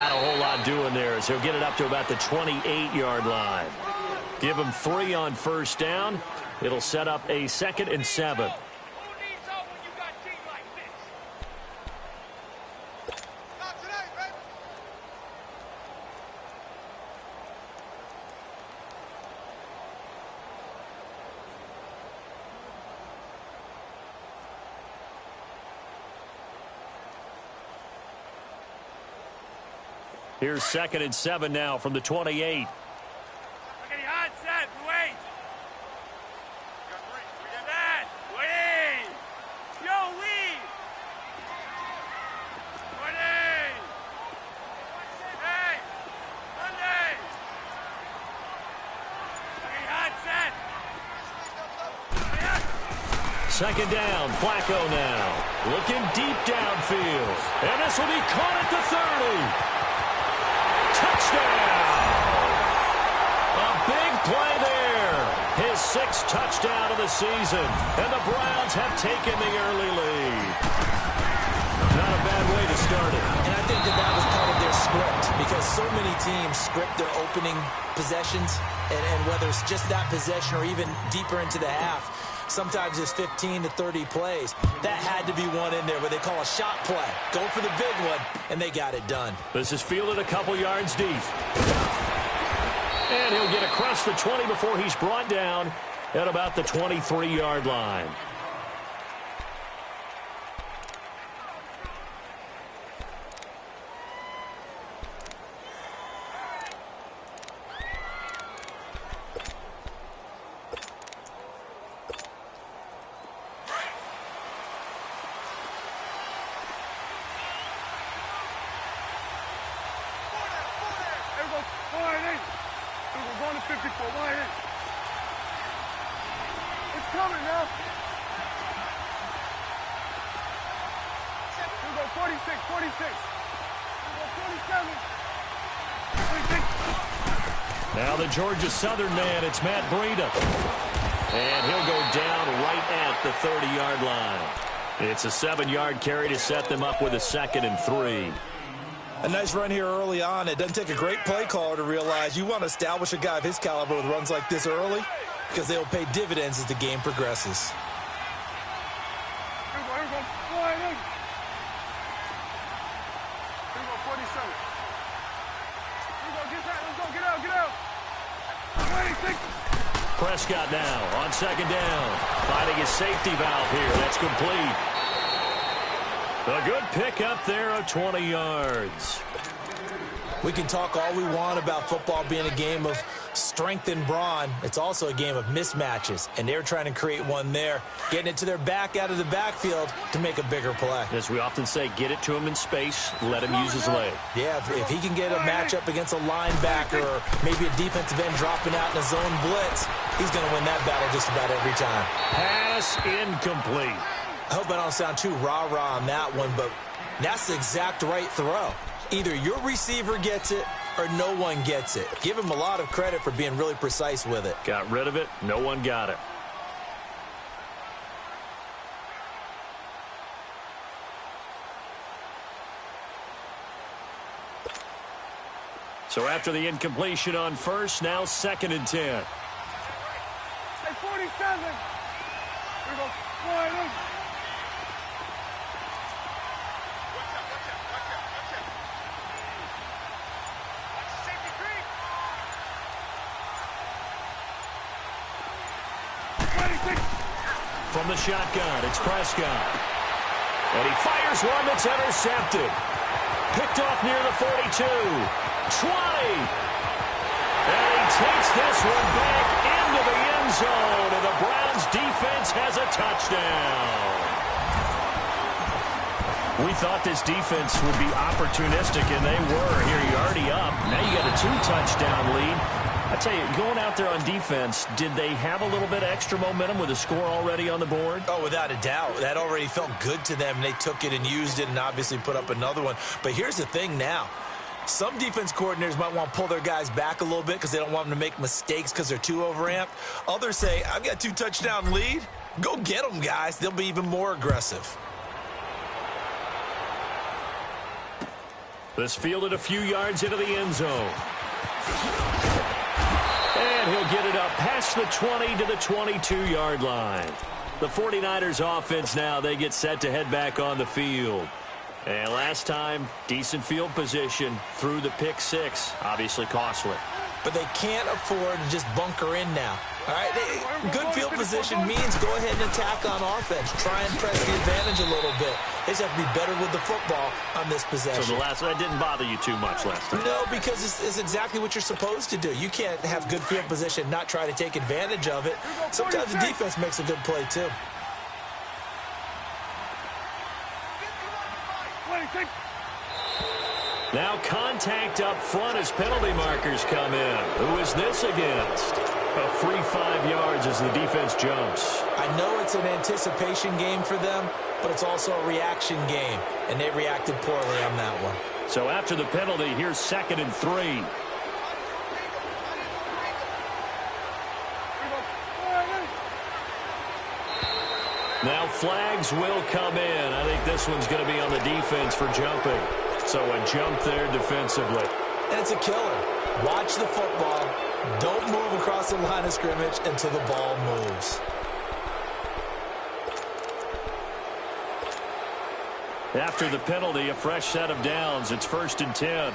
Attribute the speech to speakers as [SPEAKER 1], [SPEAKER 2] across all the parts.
[SPEAKER 1] Not a whole lot doing there as he'll get it up to about the 28-yard line. Give him 3 on first down. It'll set up a 2nd and 7. Here's 2nd and 7 now from the 28. Second down, Flacco now. Looking deep downfield. And this will be caught at the 30. Touchdown! A big play there. His 6th touchdown of the season. And the Browns have taken the early lead. Not a bad way to start it.
[SPEAKER 2] And I think that was part of their script, because so many teams script their opening possessions, and whether it's just that possession or even deeper into the half, sometimes it's 15 to 30 plays. That had to be one in there where they call a shot play. Go for the big one, and they got it done.
[SPEAKER 1] This is fielded a couple yards deep. And he'll get across the 20 before he's brought down at about the 23-yard line. Now the Georgia Southern man, it's Matt Breida. And he'll go down right at the 30-yard line. It's a 7-yard carry to set them up with a 2nd and 3.
[SPEAKER 2] A nice run here early on. It doesn't take a great play caller to realize you want to establish a guy of his caliber with runs like this early, because they'll pay dividends as the game progresses.
[SPEAKER 1] Prescott now on 2nd down. Finding his safety valve here. That's complete. A good pickup there of 20 yards.
[SPEAKER 2] We can talk all we want about football being a game of strength and brawn. It's also a game of mismatches, and they're trying to create one there, getting it to their back out of the backfield to make a bigger play.
[SPEAKER 1] As we often say, get it to him in space, let him use his leg.
[SPEAKER 2] Yeah, if he can get a matchup against a linebacker or maybe a defensive end dropping out in a zone blitz, he's going to win that battle just about every time.
[SPEAKER 1] Pass incomplete.
[SPEAKER 2] I hope I don't sound too rah-rah on that one, but that's the exact right throw. Either your receiver gets it or no one gets it. Give him a lot of credit for being really precise with it.
[SPEAKER 1] Got rid of it. No one got it. So after the incompletion on first, now 2nd and 10.
[SPEAKER 3] Hey, 47. We go 40.
[SPEAKER 1] From the shotgun, it's Prescott. And he fires one that's intercepted. Picked off near the 42. 20. And he takes this one back into the end zone. And the Browns defense has a touchdown. We thought this defense would be opportunistic, and they were. Here, you're already up. Now you got a 2-touchdown lead. I tell you, going out there on defense, did they have a little bit of extra momentum with a score already on the board?
[SPEAKER 2] Oh, without a doubt. That already felt good to them. They took it and used it and obviously put up another one. But here's the thing now. Some defense coordinators might want to pull their guys back a little bit because they don't want them to make mistakes because they're too overamped. Others say, I've got a 2-touchdown lead. Go get them, guys. They'll be even more aggressive.
[SPEAKER 1] This fielded a few yards into the end zone. And he'll get it up past the 20 to the 22-yard line. The 49ers offense now, they get set to head back on the field. And last time, decent field position through the pick six. Obviously costly.
[SPEAKER 2] But they can't afford to just bunker in now. All right, good field position means go ahead and attack on offense. Try and press the advantage a little bit. They just have to be better with the football on this possession.
[SPEAKER 1] So that didn't bother you too much last time?
[SPEAKER 2] No, because it's exactly what you're supposed to do. You can't have good field position, not try to take advantage of it. Sometimes the defense makes a good play, too.
[SPEAKER 1] Now contact up front as penalty markers come in. Who is this against? A free 5 yards as the defense jumps.
[SPEAKER 2] I know it's an anticipation game for them, but it's also a reaction game, and they reacted poorly on that one.
[SPEAKER 1] So after the penalty, here's 2nd and 3. Now flags will come in. I think this one's going to be on the defense for jumping. So a jump there defensively.
[SPEAKER 2] And it's a killer. Watch the football. Don't move across the line of scrimmage until the ball moves.
[SPEAKER 1] After the penalty, a fresh set of downs. It's 1st and 10.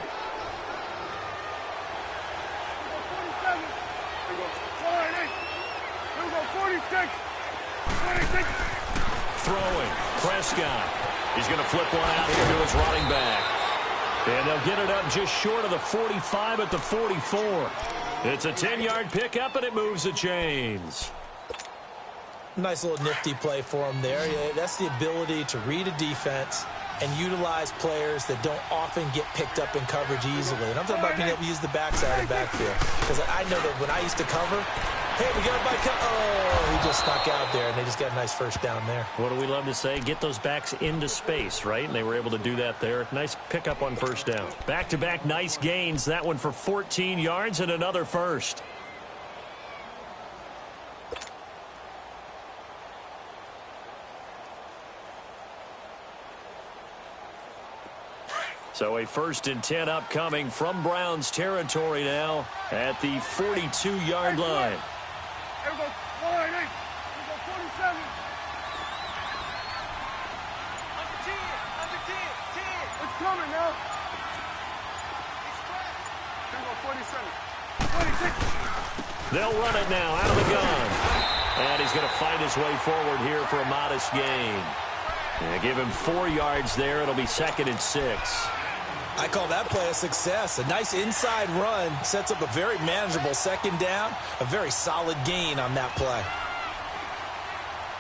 [SPEAKER 1] Throwing. Prescott. He's going to flip one out here to his running back. And they'll get it up just short of the 45 at the 44. It's a 10-yard pickup, and it moves the chains.
[SPEAKER 2] Nice little nifty play for him there. Yeah, that's the ability to read a defense and utilize players that don't often get picked up in coverage easily. And I'm talking about being able to use the backside of the backfield. Because I know that when I used to cover, hey, we got a bike. Oh, he just snuck out there, and they just got a nice first down there.
[SPEAKER 1] What do we love to say? Get those backs into space, right? And they were able to do that there. Nice pickup on first down. Back-to-back nice gains. That one for 14 yards and another first. So a 1st and 10 upcoming from Browns territory now at the 42-yard line.
[SPEAKER 3] Here we go. 47. Under 10. It's coming now. Here we go. 47. 46.
[SPEAKER 1] They'll run it now out of the gun. And he's going to fight his way forward here for a modest gain. Yeah, give him 4 yards there. It'll be 2nd and 6.
[SPEAKER 2] I call that play a success. A nice inside run sets up a very manageable 2nd down. A very solid gain on that play.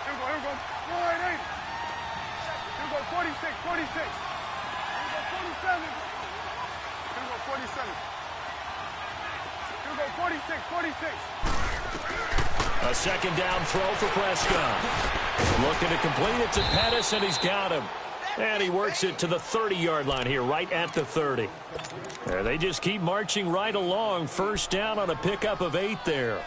[SPEAKER 3] Here we go. 48. Here we go. 46. Here we go. 47. Here we go. 47. Here we go. 46.
[SPEAKER 1] A 2nd down throw for Prescott. Looking to complete it to Pettis, and he's got him. And he works it to the 30-yard line here, right at the 30. They just keep marching right along. First down on a pickup of 8 there.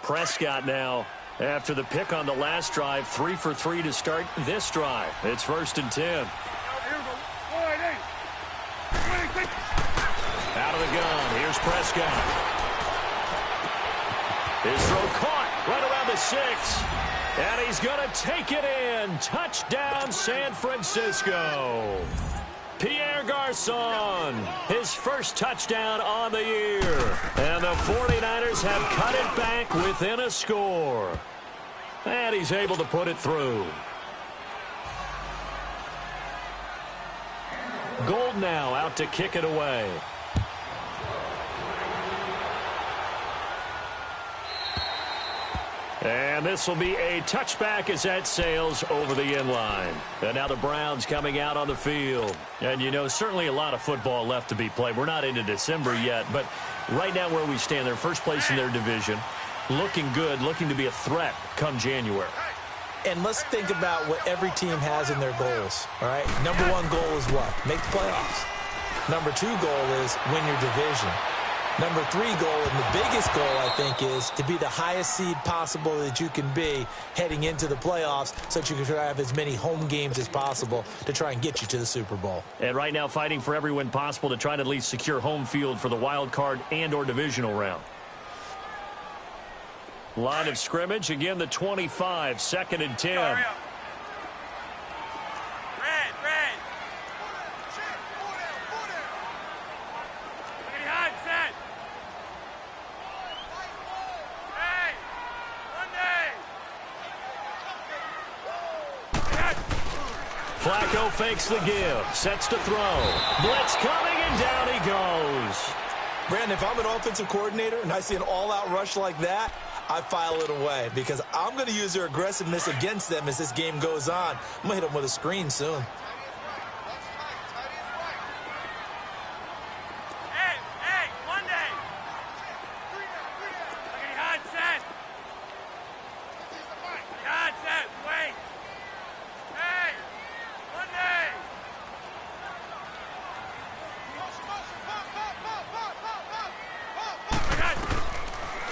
[SPEAKER 1] Prescott now, after the pick on the last drive, 3 for 3 to start this drive. It's 1st and 10.
[SPEAKER 3] Here we go. 48. 26.
[SPEAKER 1] Out of the gun. Here's Prescott. His throw caught right around the 6. And he's going to take it in. Touchdown, San Francisco. Pierre Garçon, his first touchdown on the year. And the 49ers have cut it back within a score. And he's able to put it through. Gold now out to kick it away. And this will be a touchback as that sails over the end line. And now the Browns coming out on the field. And, you know, certainly a lot of football left to be played. We're not into December yet, but right now where we stand, they're first place in their division. Looking good, looking to be a threat come January.
[SPEAKER 2] And let's think about what every team has in their goals, all right? Number 1 goal is what? Make the playoffs. Number 2 goal is win your division. Number 3 goal, and the biggest goal, I think, is to be the highest seed possible that you can be heading into the playoffs so that you can have as many home games as possible to try and get you to the Super Bowl.
[SPEAKER 1] And right now fighting for every win possible to try to at least secure home field for the wild card and or divisional round. Line of scrimmage, again the 25, 2nd and 10. Flacco fakes the give, sets to throw. Blitz coming, and down he goes.
[SPEAKER 2] Brandon, if I'm an offensive coordinator and I see an all-out rush like that, I file it away because I'm going to use their aggressiveness against them as this game goes on. I'm going to hit them with a screen soon.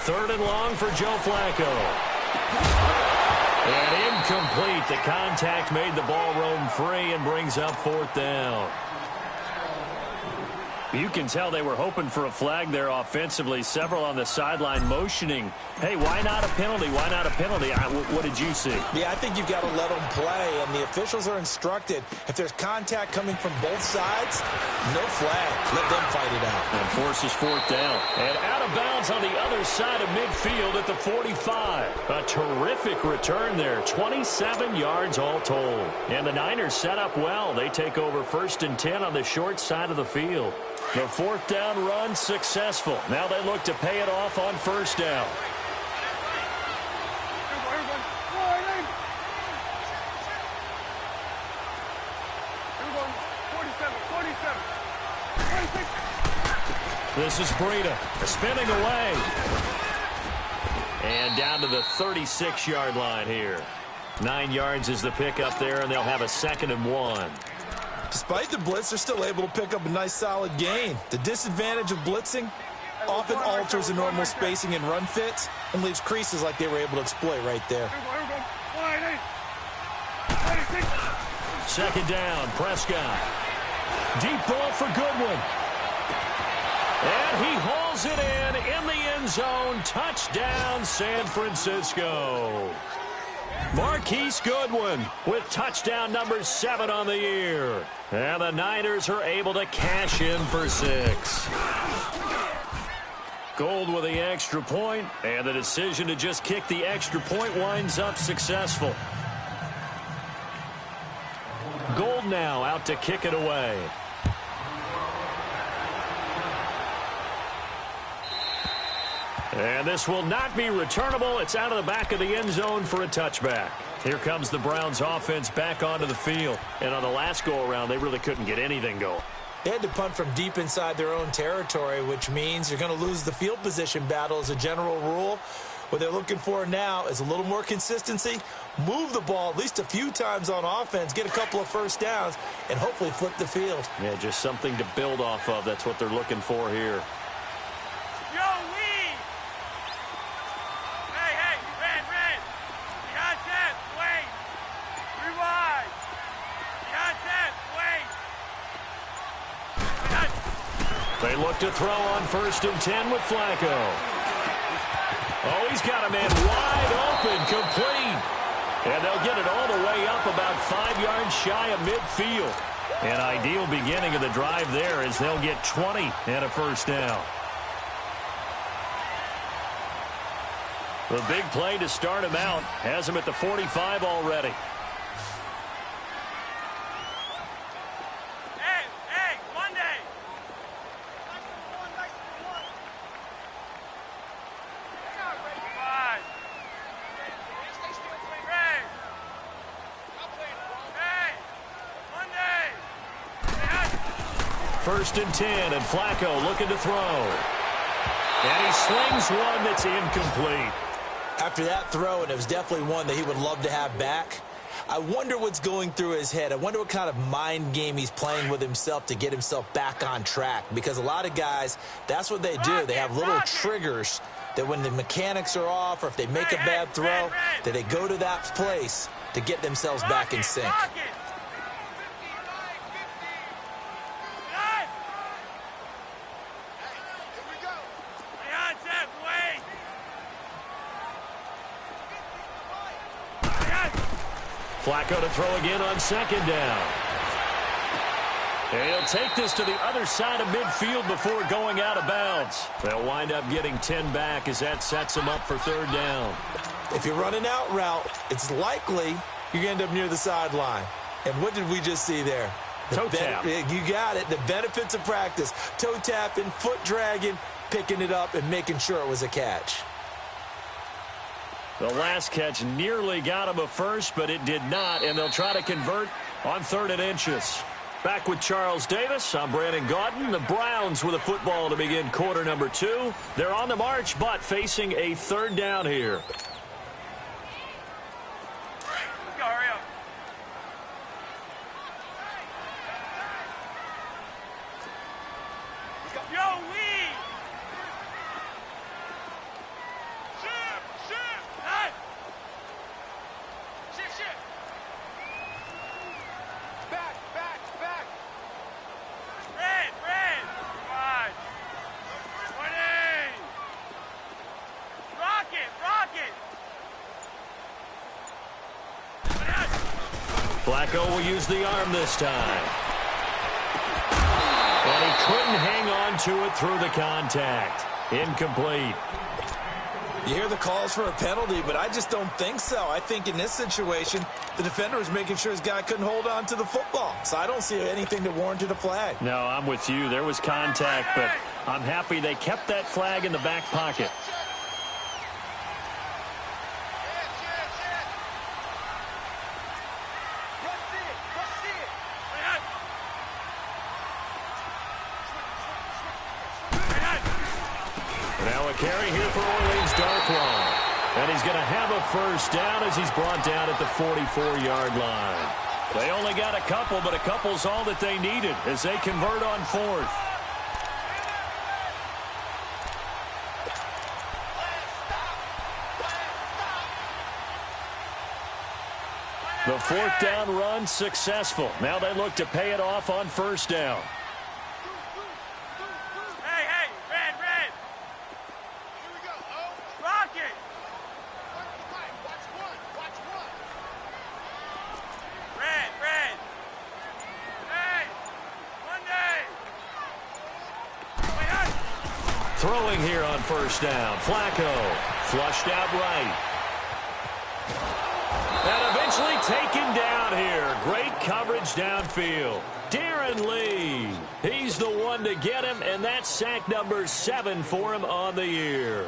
[SPEAKER 1] Third and long for Joe Flacco. And incomplete. The contact made the ball roam free and brings up 4th down. You can tell they were hoping for a flag there offensively. Several on the sideline motioning. Hey, why not a penalty? Why not a penalty? What did you see?
[SPEAKER 2] Yeah, I think you've got to let them play, and the officials are instructed. If there's contact coming from both sides, no flag. Let them fight it out.
[SPEAKER 1] And forces 4th down. And out of bounds on the other side of midfield at the 45. A terrific return there. 27 yards all told. And the Niners set up well. They take over 1st and 10 on the short side of the field. The 4th down run successful. Now they look to pay it off on 1st down. This is Breida spinning away. And down to the 36-yard line here. 9 yards is the pickup there, and they'll have a 2nd and 1.
[SPEAKER 2] Despite the blitz, they're still able to pick up a nice solid gain. The disadvantage of blitzing often alters the normal spacing and run fits and leaves creases like they were able to exploit right there.
[SPEAKER 1] 2nd down, Prescott. Deep ball for Goodwin. And he hauls it in the end zone. Touchdown, San Francisco. Marquise Goodwin with touchdown number 7 on the year. And the Niners are able to cash in for 6. Gold with the extra point, and the decision to just kick the extra point winds up successful. Gold now out to kick it away. And this will not be returnable. It's out of the back of the end zone for a touchback. Here comes the Browns offense back onto the field. And on the last go-around, they really couldn't get anything going.
[SPEAKER 2] They had to punt from deep inside their own territory, which means you're going to lose the field position battle as a general rule. What they're looking for now is a little more consistency, move the ball at least a few times on offense, get a couple of 1st downs, and hopefully flip the field.
[SPEAKER 1] Yeah, just something to build off of. That's what they're looking for here. They look to throw on 1st and 10 with Flacco. Oh, he's got a man wide open, complete. And they'll get it all the way up about 5 yards shy of midfield. An ideal beginning of the drive there as they'll get 20 and a 1st down. The big play to start him out has him at the 45 already. First and 10, and Flacco looking to throw. And he slings one that's incomplete.
[SPEAKER 2] After that throw, and it was definitely one that he would love to have back, I wonder what's going through his head. I wonder what kind of mind game he's playing with himself to get himself back on track. Because a lot of guys, that's what they do. They have little triggers that when the mechanics are off or if they make a bad throw, that they go to that place to get themselves back in sync.
[SPEAKER 1] Flacco to throw again on second down. And he'll take this to the other side of midfield before going out of bounds. They'll wind up getting 10 back as that sets them up for third down.
[SPEAKER 2] If you're running out route, it's likely you're going to end up near the sideline. And what did we just see there?
[SPEAKER 1] Toe tap.
[SPEAKER 2] You got it. The benefits of practice. Toe tapping, foot dragging, picking it up, and making sure it was a catch.
[SPEAKER 1] The last catch nearly got him a first, but it did not, and they'll try to convert on 3rd and inches. Back with Charles Davis, I'm Brandon Gaudin. The Browns with a football to begin quarter number 2. They're on the march, but facing a third down here. Flacco will use the arm this time. And he couldn't hang on to it through the contact. Incomplete.
[SPEAKER 2] You hear the calls for a penalty, but I just don't think so. I think in this situation, the defender was making sure his guy couldn't hold on to the football. So I don't see anything that warranted a flag.
[SPEAKER 1] No, I'm with you. There was contact, but I'm happy they kept that flag in the back pocket. Now a carry here for Orleans Darkwa. And he's going to have a first down as he's brought down at the 44-yard line. They only got a couple, but a couple's all that they needed as they convert on 4th. The 4th down run successful. Now they look to pay it off on 1st down. Throwing here on 1st down. Flacco flushed out right. And eventually taken down here. Great coverage downfield. Darren Lee. He's the one to get him, and that's sack number 7 for him on the year.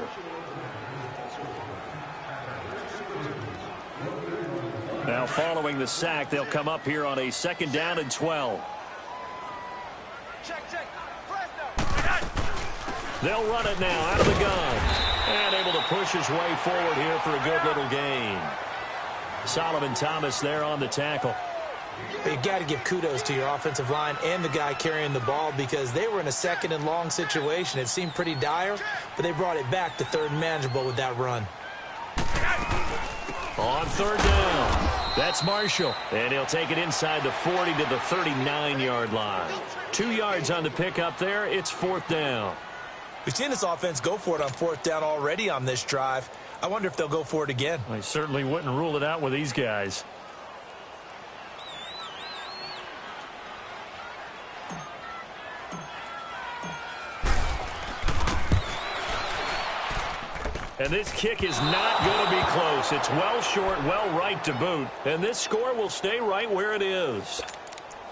[SPEAKER 1] Now following the sack, they'll come up here on a 2nd down and 12. They'll run it now out of the gun. And able to push his way forward here for a good little gain. Solomon Thomas there on the tackle.
[SPEAKER 2] You got to give kudos to your offensive line and the guy carrying the ball because they were in a 2nd and long situation. It seemed pretty dire, but they brought it back to 3rd and manageable with that run.
[SPEAKER 1] On 3rd down, that's Marshall. And he'll take it inside the 40 to the 39-yard line. 2 yards on the pickup there. It's 4th down.
[SPEAKER 2] We've seen this offense go for it on 4th down already on this drive. I wonder if they'll go for it again.
[SPEAKER 1] I certainly wouldn't rule it out with these guys. And this kick is not going to be close. It's well short, well right to boot. And this score will stay right where it is.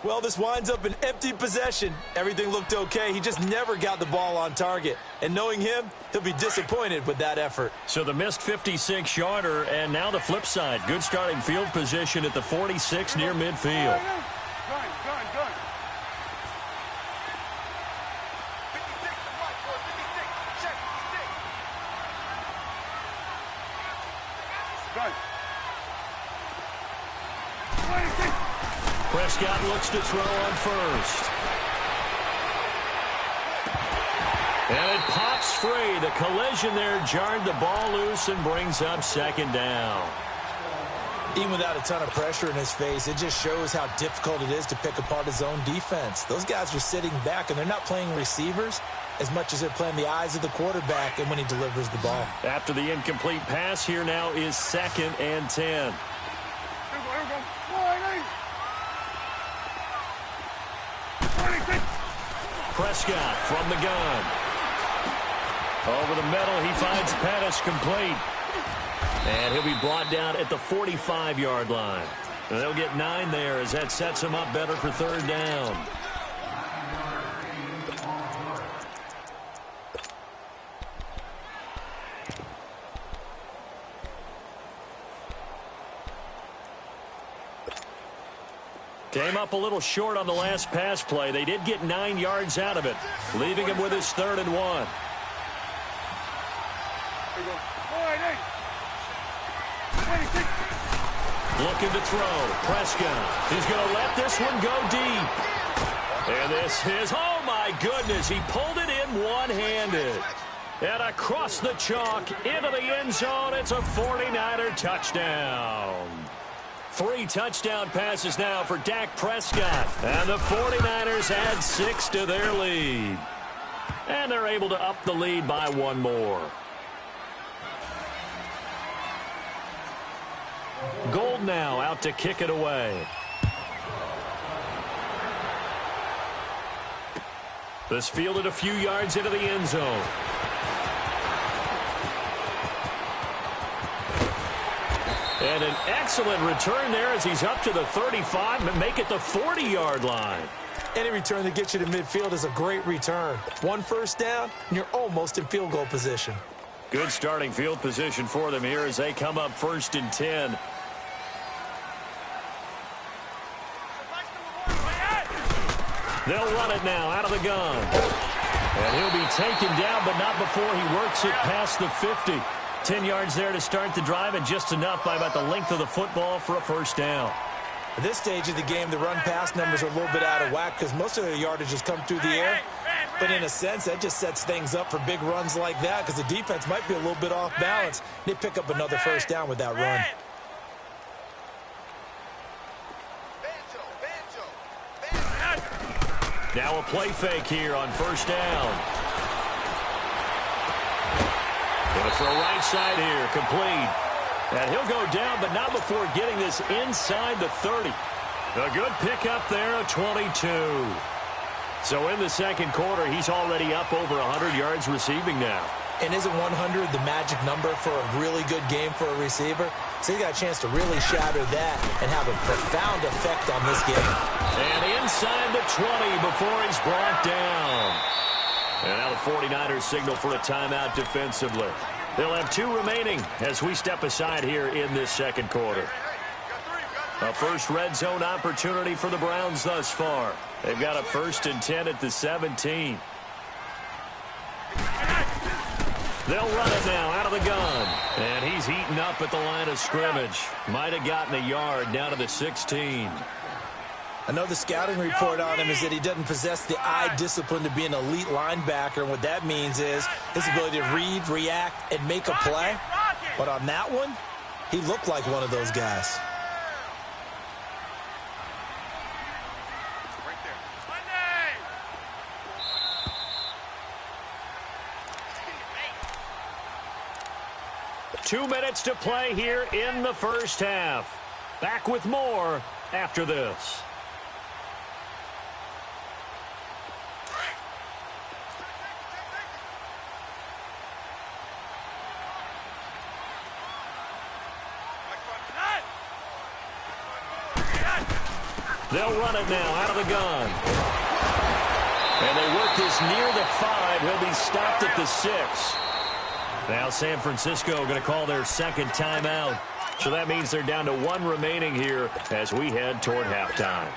[SPEAKER 2] Well, this winds up an empty possession. Everything looked okay. He just never got the ball on target. And knowing him, he'll be disappointed with that effort.
[SPEAKER 1] So the missed 56-yarder, and now the flip side. Good starting field position at the 46 near midfield. Prescott looks to throw on first. And it pops free. The collision there jarred the ball loose and brings up second down.
[SPEAKER 2] Even without a ton of pressure in his face, it just shows how difficult it is to pick apart his own defense. Those guys are sitting back, and they're not playing receivers as much as they're playing the eyes of the quarterback and when he delivers the ball.
[SPEAKER 1] After the incomplete pass, here now is 2nd and 10.
[SPEAKER 3] Here we go. 26.
[SPEAKER 1] Prescott from the gun. Over the middle, he finds Pettis complete. And he'll be brought down at the 45-yard line. And they'll get 9 there as that sets him up better for 3rd down. Came up a little short on the last pass play. They did get 9 yards out of it, leaving him with his 3rd and 1.
[SPEAKER 3] Here we go. 26.
[SPEAKER 1] Looking to throw. Prescott. He's going to let this one go deep. And this is, oh my goodness, he pulled it in one-handed. And across the chalk, into the end zone, it's a 49er touchdown. 3 touchdown passes now for Dak Prescott. And the 49ers add 6 to their lead. And they're able to up the lead by 1 more. Gold now out to kick it away. This fielded a few yards into the end zone. And an excellent return there as he's up to the 35 and make it the 40-yard line.
[SPEAKER 2] Any return that gets you to midfield is a great return. 1 first down, and you're almost in field goal position.
[SPEAKER 1] Good starting field position for them here as they come up 1st and 10. They'll run it now out of the gun. And he'll be taken down, but not before he works it past the 50. 10 yards there to start the drive, and just enough by about the length of the football for a 1st down.
[SPEAKER 2] At this stage of the game, the run-pass numbers are a little bit out of whack because most of their yardage has come through the air. But in a sense, that just sets things up for big runs like that because the defense might be a little bit off balance. They pick up another 1st down with that run.
[SPEAKER 1] Now a play fake here on 1st down. Going to throw right side here, complete. And he'll go down, but not before getting this inside the 30. A good pickup there, a 22. So in the 2nd quarter, he's already up over 100 yards receiving now.
[SPEAKER 2] And isn't 100 the magic number for a really good game for a receiver? So he got a chance to really shatter that and have a profound effect on this game.
[SPEAKER 1] And inside the 20 before he's brought down. And now the 49ers signal for a timeout defensively. They'll have 2 remaining as we step aside here in this 2nd quarter. A first red zone opportunity for the Browns thus far. They've got a 1st and 10 at the 17. They'll run it now out of the gun. And he's eaten up at the line of scrimmage. Might have gotten a yard down to the 16.
[SPEAKER 2] I know the scouting report on him is that he doesn't possess the eye discipline to be an elite linebacker. And what that means is his ability to read, react, and make a play. But on that one, he looked like one of those guys.
[SPEAKER 3] Right there.
[SPEAKER 1] 2 minutes to play here in the 1st half. Back with more after this. They'll run it now out of the gun. And they work this near the 5. He'll be stopped at the 6. Now San Francisco going to call their 2nd timeout. So that means they're down to 1 remaining here as we head toward halftime.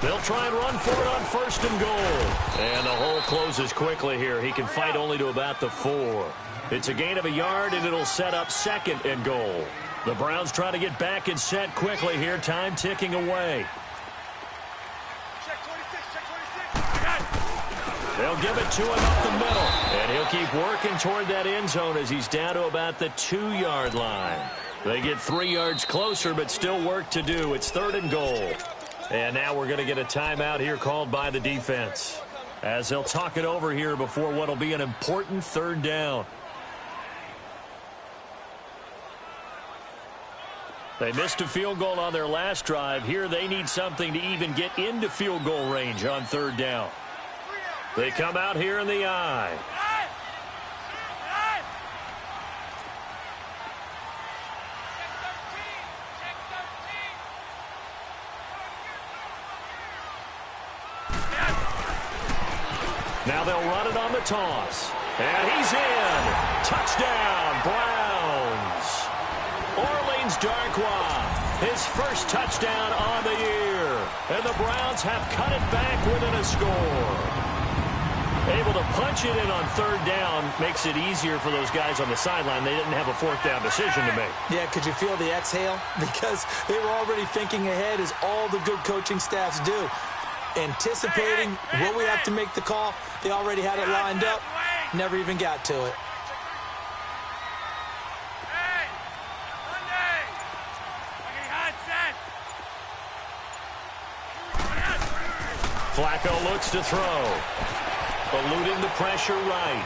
[SPEAKER 1] They'll try and run for it on 1st and goal. And the hole closes quickly here. He can fight only to about the 4. It's a gain of a yard, and it'll set up 2nd and goal. The Browns trying to get back and set quickly here. Time ticking away.
[SPEAKER 3] Check 26, check 26.
[SPEAKER 1] They'll give it to him up the middle. And he'll keep working toward that end zone as he's down to about the 2-yard line. They get 3 yards closer, but still work to do. It's 3rd and goal. And now we're going to get a timeout here called by the defense, as they'll talk it over here before what will be an important 3rd down. They missed a field goal on their last drive. Here they need something to even get into field goal range on 3rd down. They come out here in the I. Now they'll run it on the toss. And he's in. Touchdown, Browns. Orleans Darkwa, his first touchdown on the year. And the Browns have cut it back within a score. Able to punch it in on 3rd down makes it easier for those guys on the sideline. They didn't have a 4th down decision to make.
[SPEAKER 2] Yeah, could you feel the exhale? Because they were already thinking ahead, as all the good coaching staffs do. Anticipating, will we have to make the call? They already had it lined up. Never even got to it.
[SPEAKER 1] Flacco looks to throw. Eluding the pressure right.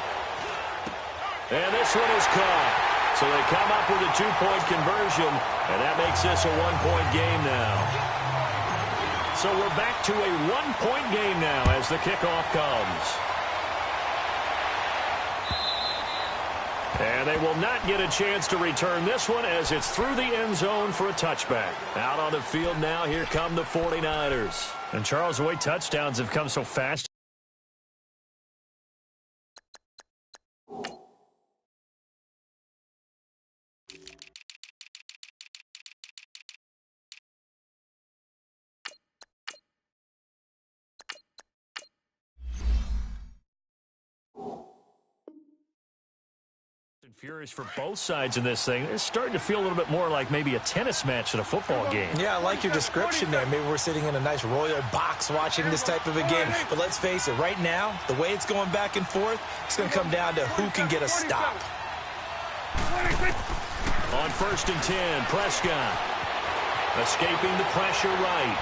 [SPEAKER 1] And this one is caught. So they come up with a 2-point conversion, and that makes this a 1-point game now. So we're back to a 1-point game now as the kickoff comes. And they will not get a chance to return this one as it's through the end zone for a touchback. Out on the field now, here come the 49ers. And Charles, the way touchdowns have come so fast. Furious for both sides in this thing. It's starting to feel a little bit more like maybe a tennis match than a football game.
[SPEAKER 2] Yeah, I like your description there. Maybe we're sitting in a nice royal box watching this type of a game. But let's face it, right now, the way it's going back and forth, it's going to come down to who can get a stop.
[SPEAKER 1] On 1st and 10, Prescott escaping the pressure right.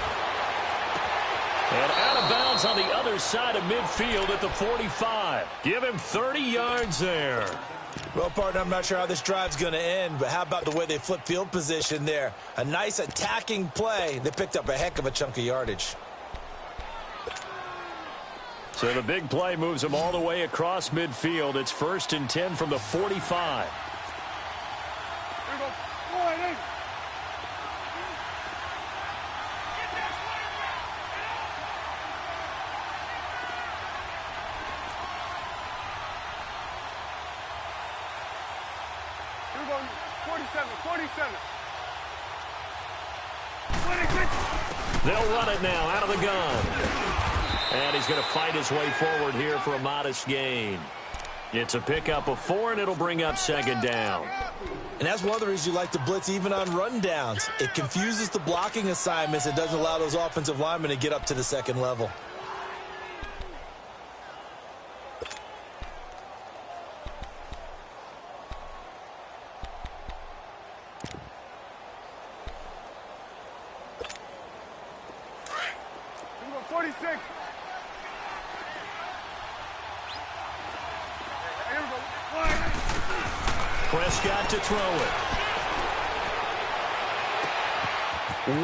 [SPEAKER 1] And out of bounds on the other side of midfield at the 45. Give him 30 yards there.
[SPEAKER 2] Well, partner, I'm not sure how this drive's going to end, but how about the way they flip field position there? A nice attacking play. They picked up a heck of a chunk of yardage.
[SPEAKER 1] So the big play moves them all the way across midfield. It's 1st and 10 from the 45.
[SPEAKER 3] Here we go. 47, 47.
[SPEAKER 1] They'll run it now out of the gun. And he's going to fight his way forward here for a modest gain. It's a pickup of 4, and it'll bring up 2nd down.
[SPEAKER 2] And that's one of the reasons you like to blitz even on rundowns. It confuses the blocking assignments. It doesn't allow those offensive linemen to get up to the 2nd level.
[SPEAKER 3] Here we go. 46. Here we go.
[SPEAKER 1] Prescott to throw it.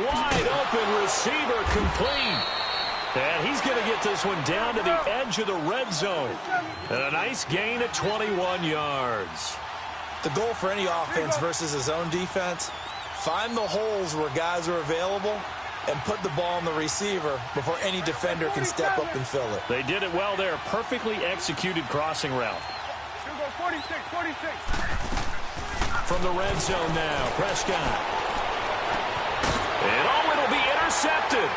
[SPEAKER 1] Wide open receiver complete. And he's going to get this one down to the edge of the red zone. And a nice gain of 21 yards.
[SPEAKER 2] The goal for any offense versus a zone defense, find the holes where guys are available and put the ball on the receiver before any defender can step up and fill it.
[SPEAKER 1] They did it well there. Perfectly executed crossing route.
[SPEAKER 3] Here we go. 46, 46.
[SPEAKER 1] From the red zone now, Prescott. And it'll be intercepted.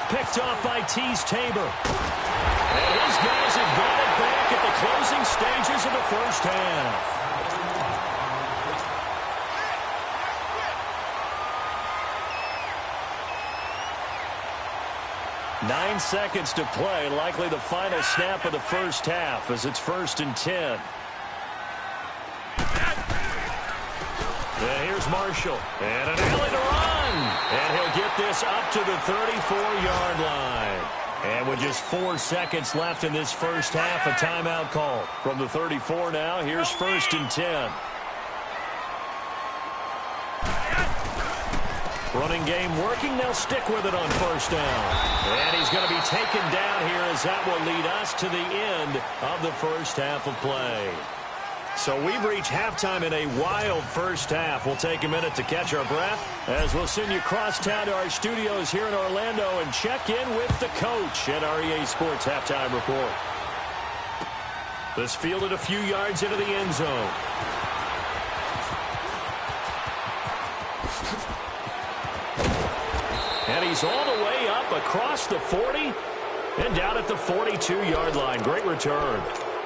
[SPEAKER 1] Picked off by Tease Tabor. And his guys have got it back at the closing stages of the first half. Nine seconds to play, likely the final snap of the first half as it's 1st and 10. And here's Marshall. And an alley to run. And he'll get this up to the 34-yard line. And with just 4 seconds left in this first half, a timeout call. From the 34 now, here's 1st and 10. Running game working. They'll stick with it on 1st down. And he's going to be taken down here as that will lead us to the end of the first half of play. So we've reached halftime in a wild first half. We'll take a minute to catch our breath as we'll send you across town to our studios here in Orlando and check in with the coach at our EA Sports Halftime Report. This fielded a few yards into the end zone. And he's all the way up across the 40 and down at the 42-yard line. Great return.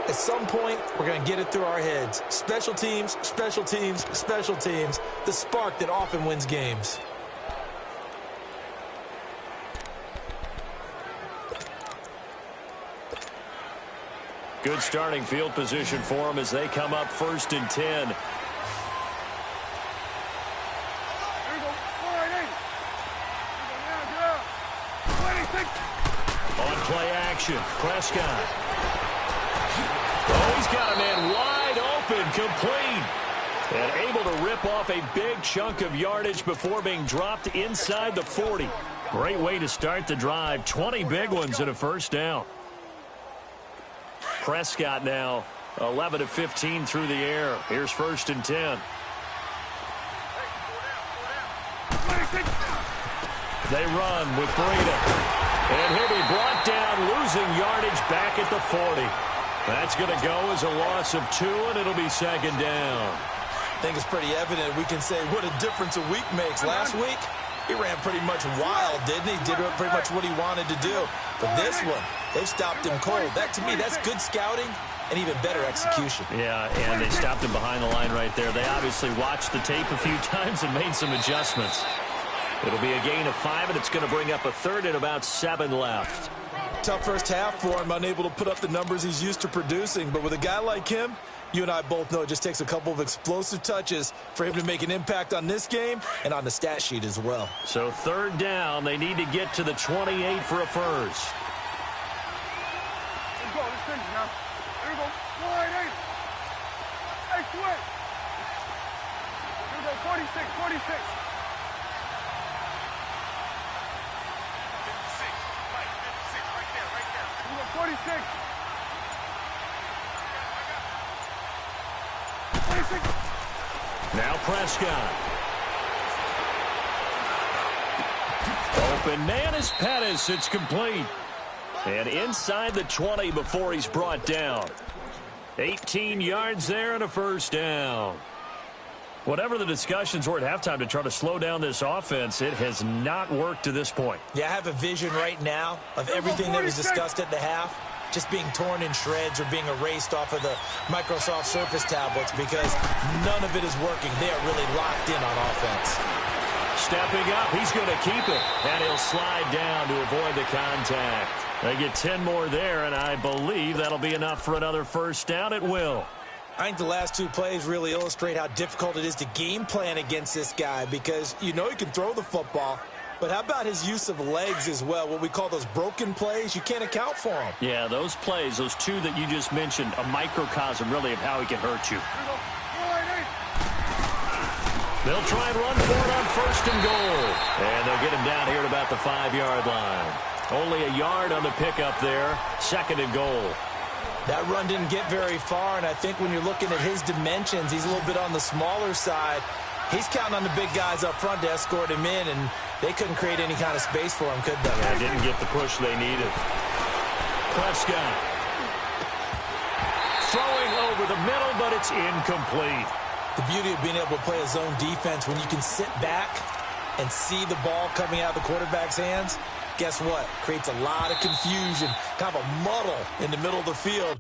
[SPEAKER 2] At some point, we're going to get it through our heads. Special teams, special teams, special teams. The spark that often wins games.
[SPEAKER 1] Good starting field position for them as they come up 1st and 10. On play action, Prescott. Oh, he's got a man wide open, complete. And able to rip off a big chunk of yardage before being dropped inside the 40. Great way to start the drive. 20 big ones and a 1st down. Prescott now 11 of 15 through the air. Here's 1st and 10. They run with Breida. And he'll be brought down, losing yardage back at the 40. That's going to go as a loss of 2, and it'll be 2nd down.
[SPEAKER 2] I think it's pretty evident. We can say what a difference a week makes. Last week, he ran pretty much wild, didn't he? Did pretty much what he wanted to do. But this one, they stopped him cold. That, to me, that's good scouting and even better execution. Yeah,
[SPEAKER 1] and they stopped him behind the line right there. They obviously watched the tape a few times and made some adjustments. It'll be a gain of 5, and it's going to bring up a 3rd and about 7 left.
[SPEAKER 2] Tough first half for him, unable to put up the numbers he's used to producing. But with a guy like him, you and I both know it just takes a couple of explosive touches for him to make an impact on this game and on the stat sheet as well.
[SPEAKER 1] So 3rd down, they need to get to the 28 for a 1st.
[SPEAKER 3] Let's go, let's finish now. There we go. 1-8. Hey, sweat. Here we go, 46, 46. 46. 46.
[SPEAKER 1] Now Prescott. Open man is Pettis. It's complete. And inside the 20 before he's brought down. 18 yards there and a 1st down. Whatever the discussions were at halftime to try to slow down this offense, it has not worked to this point.
[SPEAKER 2] Yeah, I have a vision right now of everything that was discussed at the half just being torn in shreds or being erased off of the Microsoft Surface tablets because none of it is working. They are really locked in on offense.
[SPEAKER 1] Stepping up, he's going to keep it, and he'll slide down to avoid the contact. They get 10 more there, and I believe that'll be enough for another 1st down. It will.
[SPEAKER 2] I think the last 2 plays really illustrate how difficult it is to game plan against this guy because you know he can throw the football, but how about his use of legs as well? What we call those broken plays, you can't account for them.
[SPEAKER 1] Yeah, those plays, those 2 that you just mentioned, a microcosm really of how he can hurt you. They'll try and run for it on 1st and goal. And they'll get him down here at about the 5-yard line. Only a yard on the pickup there. 2nd and goal.
[SPEAKER 2] That run didn't get very far, and I think when you're looking at his dimensions, he's a little bit on the smaller side. He's counting on the big guys up front to escort him in, and they couldn't create any kind of space for him, could they?
[SPEAKER 1] Yeah, didn't get the push they needed. Prescott. Throwing over the middle, but it's incomplete.
[SPEAKER 2] The beauty of being able to play a zone defense when you can sit back and see the ball coming out of the quarterback's hands, guess what? Creates a lot of confusion, kind of a muddle in the middle of the field.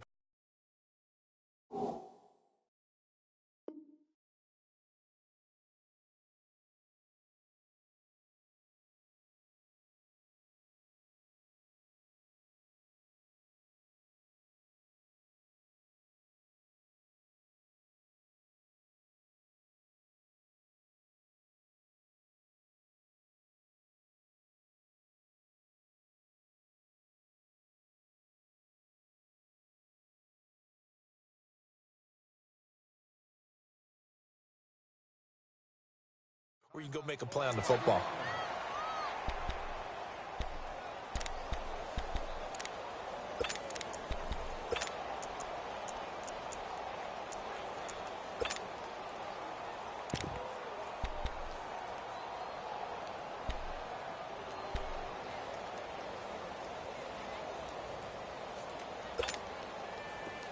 [SPEAKER 2] Where you can go make a play on the football.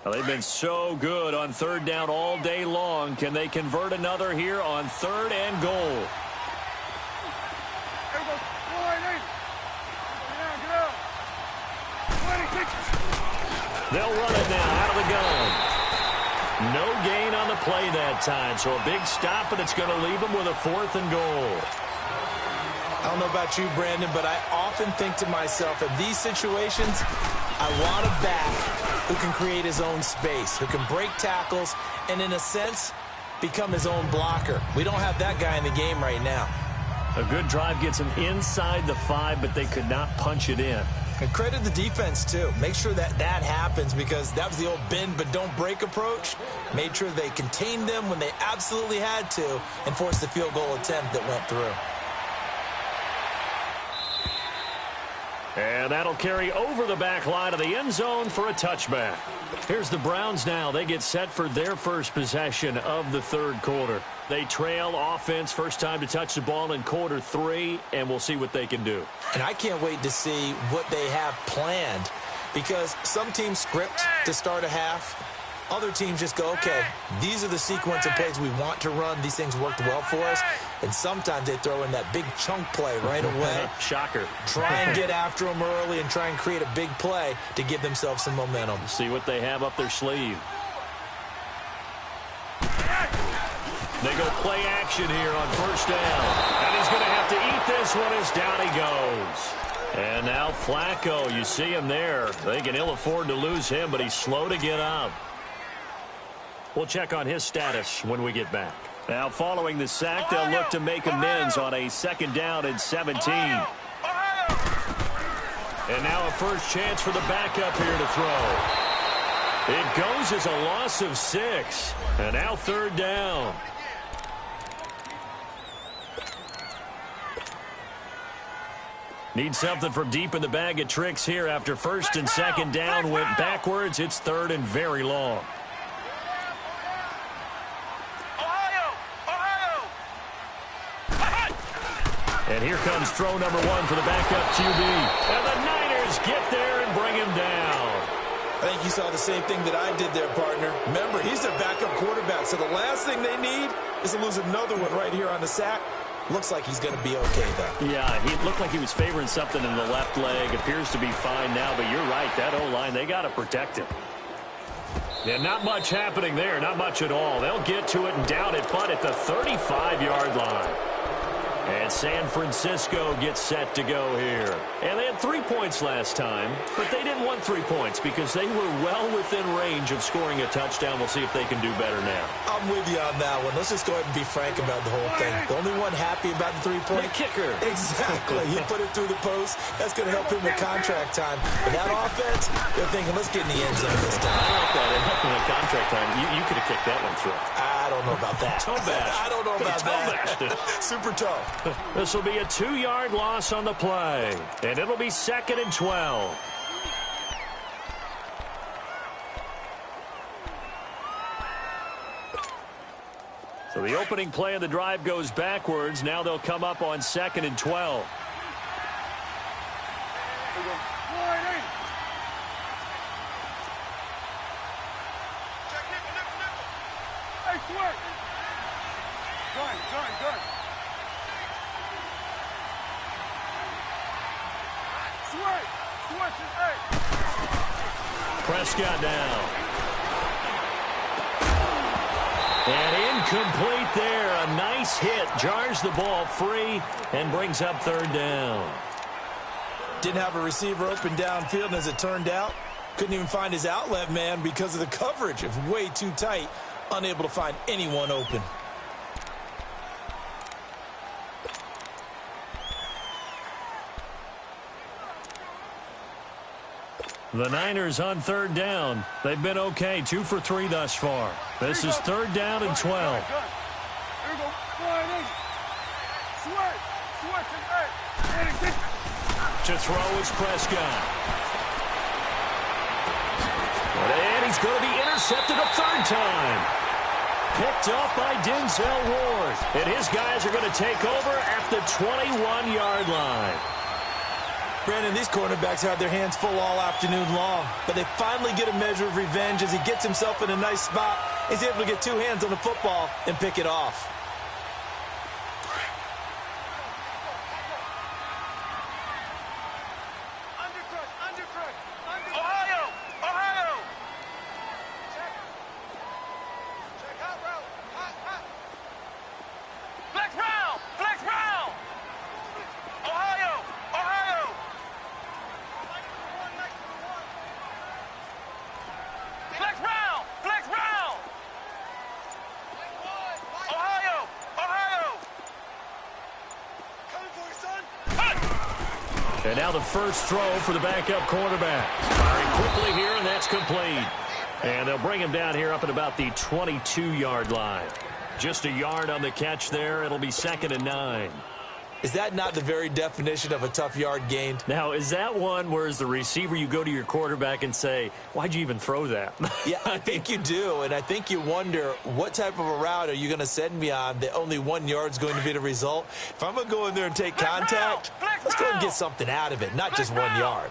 [SPEAKER 1] Well, they've been so good on third down all day long. Can they convert another here on 3rd and goal? They'll run it now out of the gun. No gain on the play that time, so a big stop, and it's going to leave them with a 4th and goal.
[SPEAKER 2] I don't know about you, Brandon, but I often think to myself, in these situations, I want a back who can create his own space, who can break tackles, and in a sense, become his own blocker. We don't have that guy in the game right now.
[SPEAKER 1] A good drive gets them inside the 5, but they could not punch it in.
[SPEAKER 2] And credit the defense, too. Make sure that that happens, because that was the old bend but don't break approach. Made sure they contained them when they absolutely had to and forced the field goal attempt that went through.
[SPEAKER 1] And that'll carry over the back line of the end zone for a touchback. Here's the Browns now. They get set for their first possession of the 3rd quarter. They trail offense, first time to touch the ball in quarter 3, and we'll see what they can do.
[SPEAKER 2] And I can't wait to see what they have planned, because some teams script to start a half. Other teams just go, okay, these are the sequence of plays we want to run. These things worked well for us. And sometimes they throw in that big chunk play right away.
[SPEAKER 1] Shocker.
[SPEAKER 2] Try and get after them early and try and create a big play to give themselves some momentum.
[SPEAKER 1] See what they have up their sleeve. They go play action here on 1st down. And he's going to have to eat this one as down he goes. And now Flacco, you see him there. They can ill afford to lose him, but he's slow to get up. We'll check on his status when we get back. Now, following the sack, they'll look to make amends on a 2nd down and 17. And now a first chance for the backup here to throw. It goes as a loss of 6. And now 3rd down. Need something from deep in the bag of tricks here after 1st and 2nd down went backwards. It's 3rd and very long. And here comes throw number 1 for the backup QB. And the Niners get there and bring him down.
[SPEAKER 2] I think you saw the same thing that I did there, partner. Remember, he's their backup quarterback, so the last thing they need is to lose another one right here on the sack. Looks like he's going to be okay, though.
[SPEAKER 1] Yeah, he looked like he was favoring something in the left leg. Appears to be fine now, but you're right. That O-line, they got to protect him. Yeah, not much happening there. Not much at all. They'll get to it and down it, but at the 35-yard line. And San Francisco gets set to go here. And they had 3 points last time, but they didn't want 3 points because they were well within range of scoring a touchdown. We'll see if they can do better now.
[SPEAKER 2] I'm with you on that one. Let's just go ahead and be frank about the whole thing. The only one happy about the 3-point?
[SPEAKER 1] The kicker.
[SPEAKER 2] Exactly. He put it through the post. That's going to help him with contract time. But that offense, they're thinking, let's get in the end zone this time.
[SPEAKER 1] I like that. And helping with contract time, you could have kicked that one through.
[SPEAKER 2] I don't know about that.
[SPEAKER 1] Toe bash.
[SPEAKER 2] I don't know about
[SPEAKER 1] that.
[SPEAKER 2] Super toe.
[SPEAKER 1] This will be a 2-yard loss on the play. And it'll be 2nd and 12. So the opening play of the drive goes backwards. Now they'll come up on 2nd and 12.
[SPEAKER 3] Switch it, hey.
[SPEAKER 1] Prescott down. And incomplete there. A nice hit. Jars the ball free and brings up third down.
[SPEAKER 2] Didn't have a receiver open downfield, and as it turned out, couldn't even find his outlet man because of the coverage. It was way too tight. Unable to find anyone open.
[SPEAKER 1] The Niners on third down. They've been okay. 2 for 3 thus far. This is third down and 12.
[SPEAKER 3] Here we go. Switch it, hey.
[SPEAKER 1] To throw is Prescott. And he's going to be intercepted a third time. Picked off by Denzel Ward. And his guys are going to take over at the 21-yard line.
[SPEAKER 2] Brandon, these cornerbacks have their hands full all afternoon long, but they finally get a measure of revenge as he gets himself in a nice spot. He's able to get 2 hands on the football and pick it off.
[SPEAKER 1] And now the first throw for the backup quarterback. Firing quickly here, and that's complete. And they'll bring him down here up at about the 22-yard line. Just a yard on the catch there. It'll be 2nd and 9.
[SPEAKER 2] Is that not the very definition of a tough yard gained?
[SPEAKER 1] Now, is that one where as the receiver you go to your quarterback and say, why'd you even throw that?
[SPEAKER 2] Yeah, I think you do, and I think you wonder what type of a route are you going to send me on that only 1 yard's going to be the result? If I'm going to go in there and take contact, let's go and get something out of it, not just 1 yard.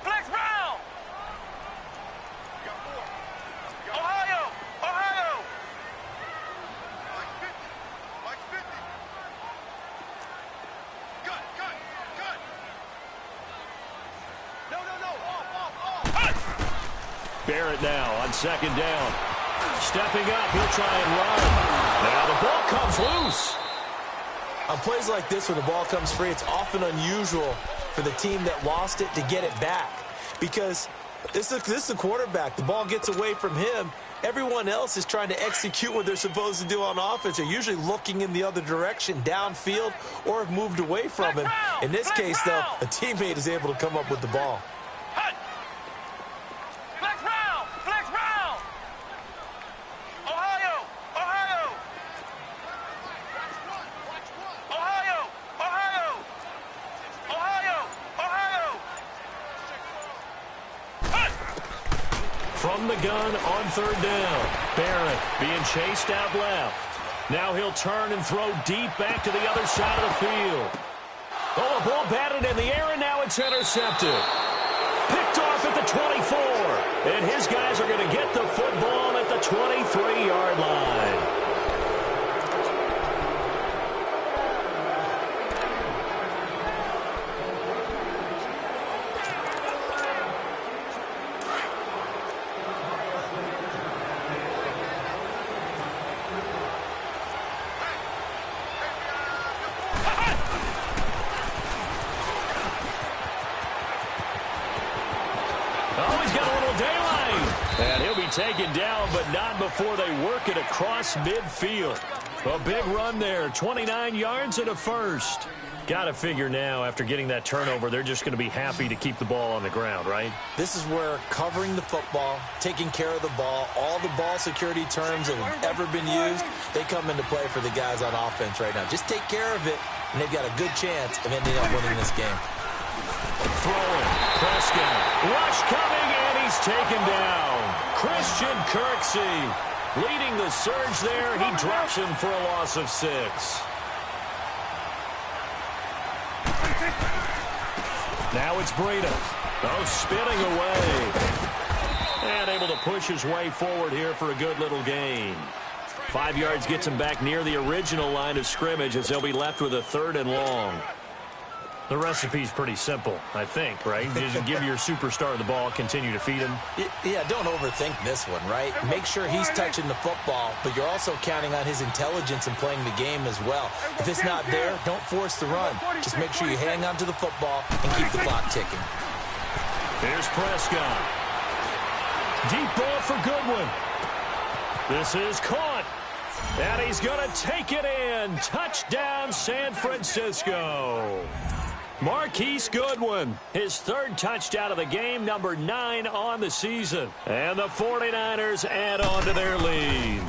[SPEAKER 1] Barrett now on 2nd down. Stepping up, he'll try and run. Now the ball comes loose.
[SPEAKER 2] On plays like this where the ball comes free, it's often unusual for the team that lost it to get it back. Because this is the quarterback. The ball gets away from him. Everyone else is trying to execute what they're supposed to do on offense. They're usually looking in the other direction, downfield, or have moved away from him. In this case, though, a teammate is able to come up with the ball.
[SPEAKER 1] From the gun on 3rd down. Barrett being chased out left. Now he'll turn and throw deep back to the other side of the field. Oh, the ball batted in the air, and now it's intercepted. Picked off at the 24. And his guys are going to get the football at the 23-yard line. Taken down, but not before they work it across midfield. A big run there, 29 yards and a first. Got to figure now, after getting that turnover, they're just going to be happy to keep the ball on the ground, right?
[SPEAKER 2] This is where covering the football, taking care of the ball, all the ball security terms that have ever been used, they come into play for the guys on offense right now. Just take care of it, and they've got a good chance of ending up winning this game.
[SPEAKER 1] Throwing, Prescott, rush coming, and he's taken down. Christian Kirksey leading the surge there. He drops him for a loss of 6. Now it's Breida. Oh, spinning away. And able to push his way forward here for a good little gain. 5 yards gets him back near the original line of scrimmage as they'll be left with a 3rd and long. The recipe's pretty simple, I think, right? You just give your superstar the ball, continue to feed him.
[SPEAKER 2] Yeah, don't overthink this one, right? Make sure he's touching the football, but you're also counting on his intelligence in playing the game as well. If it's not there, don't force the run. Just make sure you hang on to the football and keep the clock ticking.
[SPEAKER 1] Here's Prescott. Deep ball for Goodwin. This is caught. And he's going to take it in. Touchdown, San Francisco. Marquise Goodwin, his third touchdown of the game, number 9 on the season. And the 49ers add on to their lead.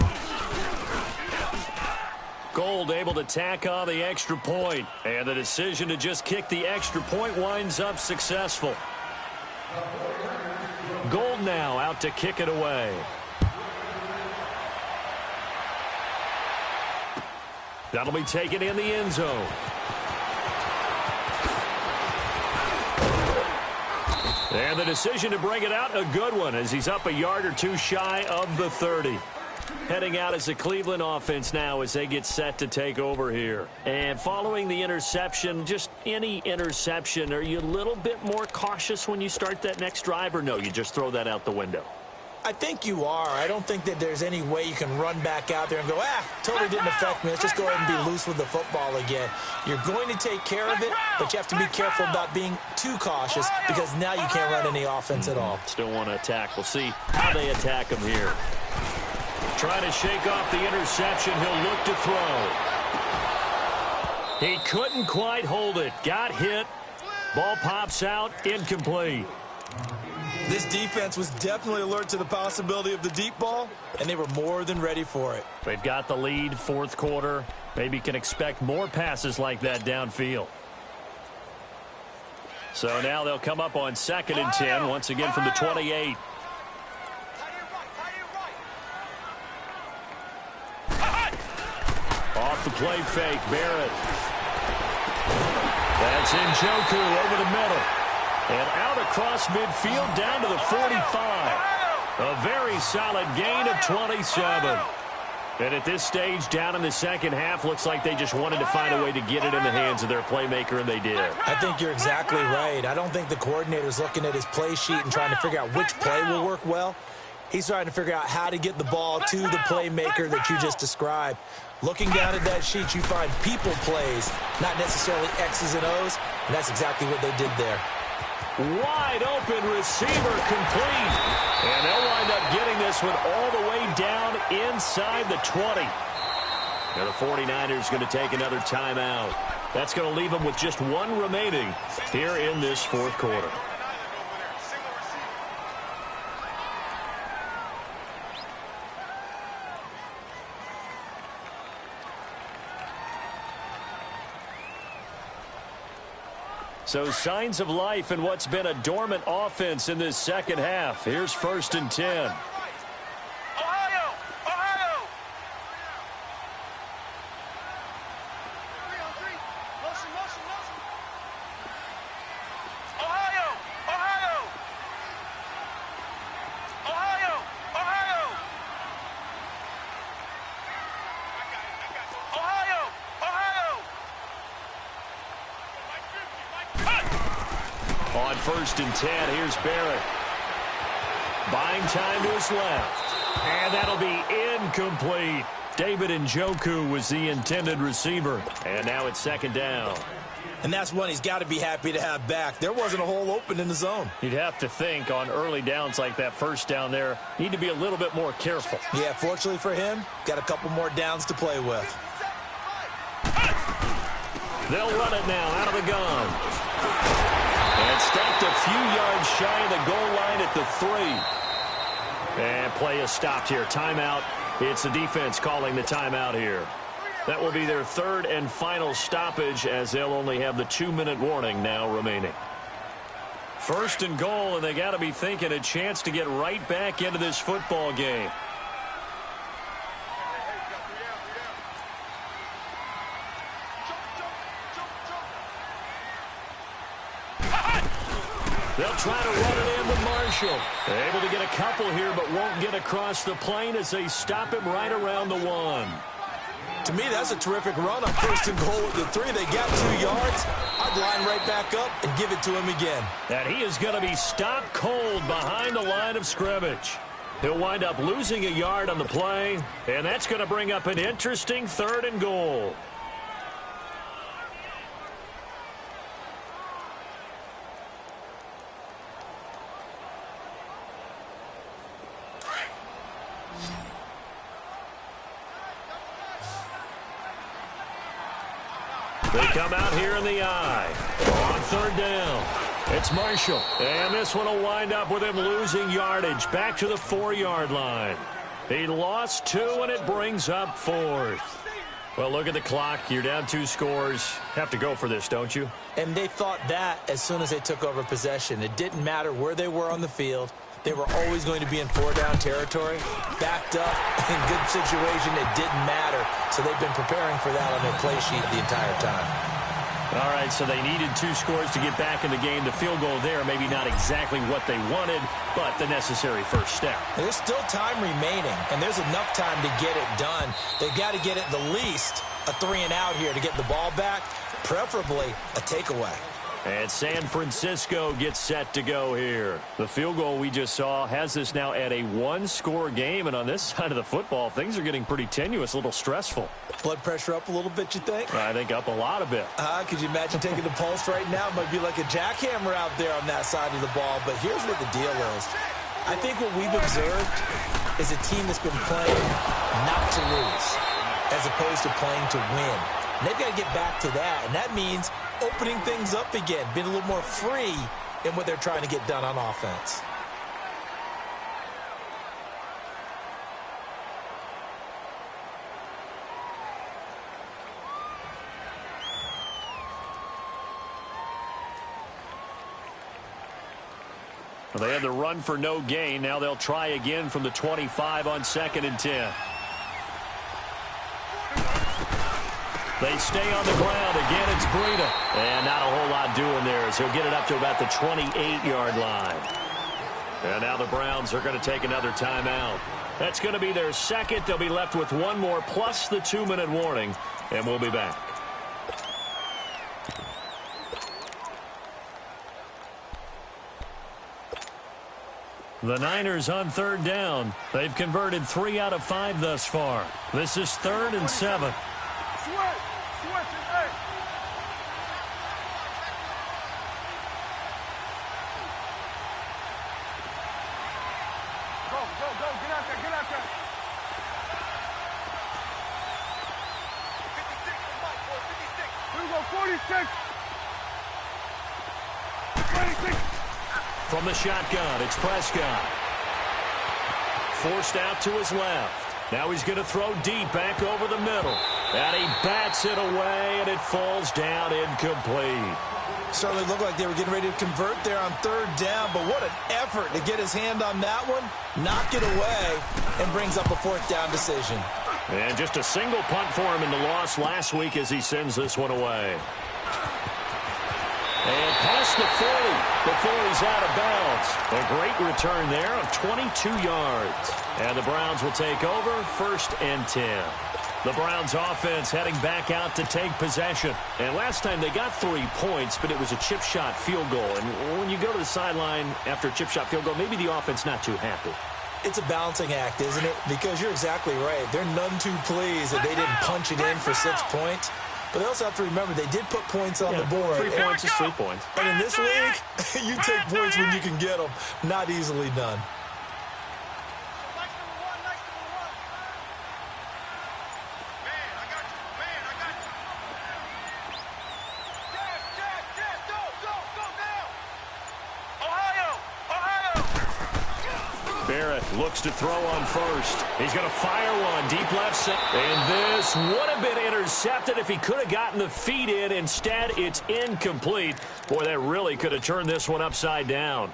[SPEAKER 1] Gold able to tack on the extra point. And the decision to just kick the extra point winds up successful. Gold now out to kick it away. That'll be taken in the end zone. And the decision to bring it out, a good one, as he's up a yard or two shy of the 30. Heading out as the Cleveland offense now as they get set to take over here. And following the interception, just any interception, are you a little bit more cautious when you start that next drive, or no, you just throw that out the window?
[SPEAKER 2] I think you are. I don't think that there's any way you can run back out there and go, totally didn't affect me. Let's just go ahead and be loose with the football again. You're going to take care of it, but you have to be careful about being too cautious because now you can't run any offense at all.
[SPEAKER 1] Still want to attack. We'll see how they attack him here. Trying to shake off the interception. He'll look to throw. He couldn't quite hold it. Got hit. Ball pops out. Incomplete.
[SPEAKER 2] This defense was definitely alert to the possibility of the deep ball, and they were more than ready for it.
[SPEAKER 1] They've got the lead, fourth quarter. Maybe can expect more passes like that downfield. So now they'll come up on 2nd and 10, once again from the 28. Off the play fake, Barrett. That's Njoku over the middle. And out across midfield down to the 45. A very solid gain of 27. And at this stage, down in the second half, looks like they just wanted to find a way to get it in the hands of their playmaker, and they did.
[SPEAKER 2] I think you're exactly right. I don't think the coordinator's looking at his play sheet and trying to figure out which play will work well. He's trying to figure out how to get the ball to the playmaker that you just described. Looking down at that sheet, you find people plays, not necessarily X's and O's, and that's exactly what they did there.
[SPEAKER 1] Wide open receiver complete. And they'll wind up getting this one all the way down inside the 20. Now the 49ers going to take another timeout. That's going to leave them with just one remaining here in this fourth quarter. So signs of life in what's been a dormant offense in this second half. Here's 1st and 10.
[SPEAKER 3] Ohio! Ohio! 3-on-3. Motion, motion, motion. Ohio! Ohio! Ohio! Ohio! Ohio! Ohio!
[SPEAKER 1] On 1st and 10, here's Barrett. Buying time to his left. And that'll be incomplete. David Njoku was the intended receiver. And now it's 2nd down.
[SPEAKER 2] And that's one he's got to be happy to have back. There wasn't a hole open in the zone.
[SPEAKER 1] You'd have to think on early downs like that first down there, need to be a little bit more careful.
[SPEAKER 2] Yeah, fortunately for him, got a couple more downs to play with.
[SPEAKER 1] They'll run it now out of the gun. And stopped a few yards shy of the goal line at the 3. And play is stopped here. Timeout. It's the defense calling the timeout here. That will be their 3rd and final stoppage as they'll only have the 2-minute warning now remaining. 1st and goal, and they got to be thinking a chance to get right back into this football game. They'll try to run it in with Marshall. They're able to get a couple here, but won't get across the plane as they stop him right around the 1.
[SPEAKER 2] To me, that's a terrific run on 1st and goal with the 3. They got 2 yards. I'd line right back up and give it to him again.
[SPEAKER 1] And he is going to be stopped cold behind the line of scrimmage. He'll wind up losing a yard on the play, and that's going to bring up an interesting 3rd and goal. They come out here in the eye. On 3rd down, it's Marshall. And this one will wind up with him losing yardage back to the 4-yard line. He lost 2, and it brings up 4th. Well, look at the clock. You're down 2 scores. Have to go for this, don't you?
[SPEAKER 2] And they thought that as soon as they took over possession. It didn't matter where they were on the field. They were always going to be in 4-down territory. Backed up, in good situation, it didn't matter. So they've been preparing for that on their play sheet the entire time.
[SPEAKER 1] All right, so they needed 2 scores to get back in the game. The field goal there, maybe not exactly what they wanted, but the necessary first step.
[SPEAKER 2] There's still time remaining, and there's enough time to get it done. They've got to get at the least a 3-and-out here to get the ball back, preferably a takeaway.
[SPEAKER 1] And San Francisco gets set to go here. The field goal we just saw has us now at a 1-score game, and on this side of the football, things are getting pretty tenuous, a little stressful.
[SPEAKER 2] Blood pressure up a little bit, you think?
[SPEAKER 1] I think up a lot of bit.
[SPEAKER 2] Could you imagine taking the pulse right now? It might be like a jackhammer out there on that side of the ball, but here's what the deal is. I think what we've observed is a team that's been playing not to lose as opposed to playing to win. And they've got to get back to that, and that means opening things up again, being a little more free in what they're trying to get done on offense.
[SPEAKER 1] Well, they had the run for no gain. Now they'll try again from the 25 on 2nd and 10. They stay on the ground. Again, it's Breida. And not a whole lot doing there as he'll get it up to about the 28-yard line. And now the Browns are going to take another timeout. That's going to be their 2nd. They'll be left with 1 more plus the 2-minute warning. And we'll be back. The Niners on 3rd down. They've converted 3 out of 5 thus far. This is 3rd and 7.
[SPEAKER 3] Get out there. 56. 26.
[SPEAKER 1] From the shotgun, it's Prescott. Forced out to his left. Now he's going to throw deep back over the middle. And he bats it away, and it falls down incomplete.
[SPEAKER 2] Certainly looked like they were getting ready to convert there on 3rd down, but what an effort to get his hand on that one, knock it away, and brings up a 4th down decision.
[SPEAKER 1] And just a single punt for him in the loss last week as he sends this one away. And past the 40 before he's out of bounds. A great return there of 22 yards. And the Browns will take over 1st and 10. The Browns offense heading back out to take possession. And last time they got 3 points, but it was a chip shot field goal. And when you go to the sideline after a chip shot field goal, maybe the offense not too happy.
[SPEAKER 2] It's a balancing act, isn't it? Because you're exactly right. They're none too pleased that they didn't punch it in for 6 points. But they also have to remember they did put points on the board.
[SPEAKER 1] 3 points is 3 points.
[SPEAKER 2] And in this league, you take points when you can get them. Not easily done.
[SPEAKER 1] Looks to throw on 1st. He's going to fire one deep left side. And this would have been intercepted if he could have gotten the feet in. Instead, it's incomplete. Boy, that really could have turned this one upside down.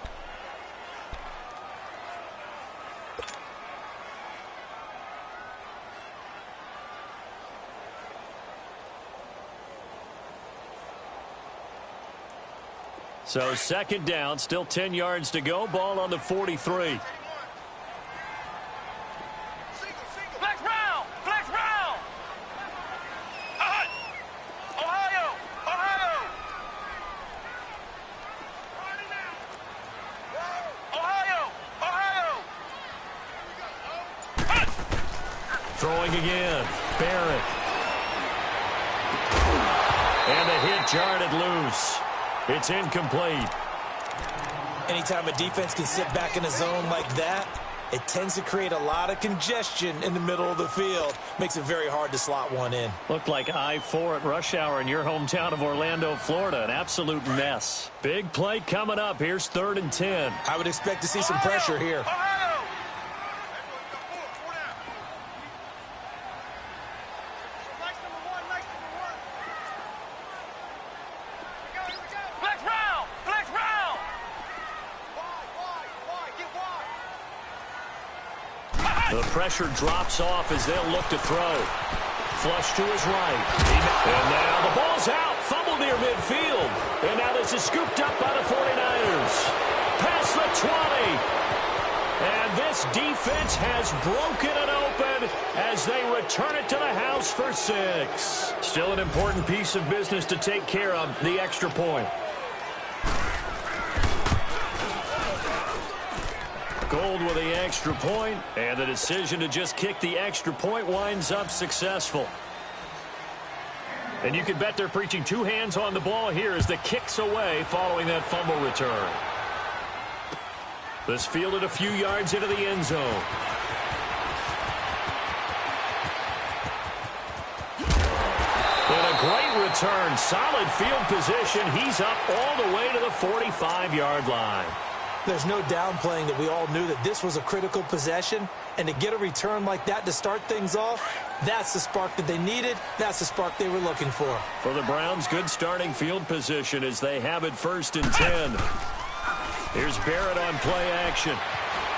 [SPEAKER 1] So 2nd down, still 10 yards to go. Ball on the 43. Throwing again. Barrett. And the hit jarred it loose. It's incomplete.
[SPEAKER 2] Anytime a defense can sit back in a zone like that, it tends to create a lot of congestion in the middle of the field. Makes it very hard to slot one in.
[SPEAKER 1] Looked like I-4 at rush hour in your hometown of Orlando, Florida. An absolute mess. Big play coming up. Here's 3rd and 10.
[SPEAKER 2] I would expect to see some pressure here.
[SPEAKER 1] The pressure drops off as they'll look to throw. Flush to his right. And now the ball's out. Fumble near midfield. And now this is scooped up by the 49ers. Past the 20. And this defense has broken it open as they return it to the house for 6. Still an important piece of business to take care of, the extra point. Gold with the extra point, and the decision to just kick the extra point winds up successful. And you can bet they're preaching 2 hands on the ball here as the kick's away following that fumble return. This fielded a few yards into the end zone. And a great return. Solid field position. He's up all the way to the 45-yard line.
[SPEAKER 2] There's no downplaying that we all knew that this was a critical possession, and to get a return like that to start things off, that's the spark that they needed. That's the spark they were looking for.
[SPEAKER 1] For the Browns, good starting field position as they have it 1st and 10. Here's Barrett on play action.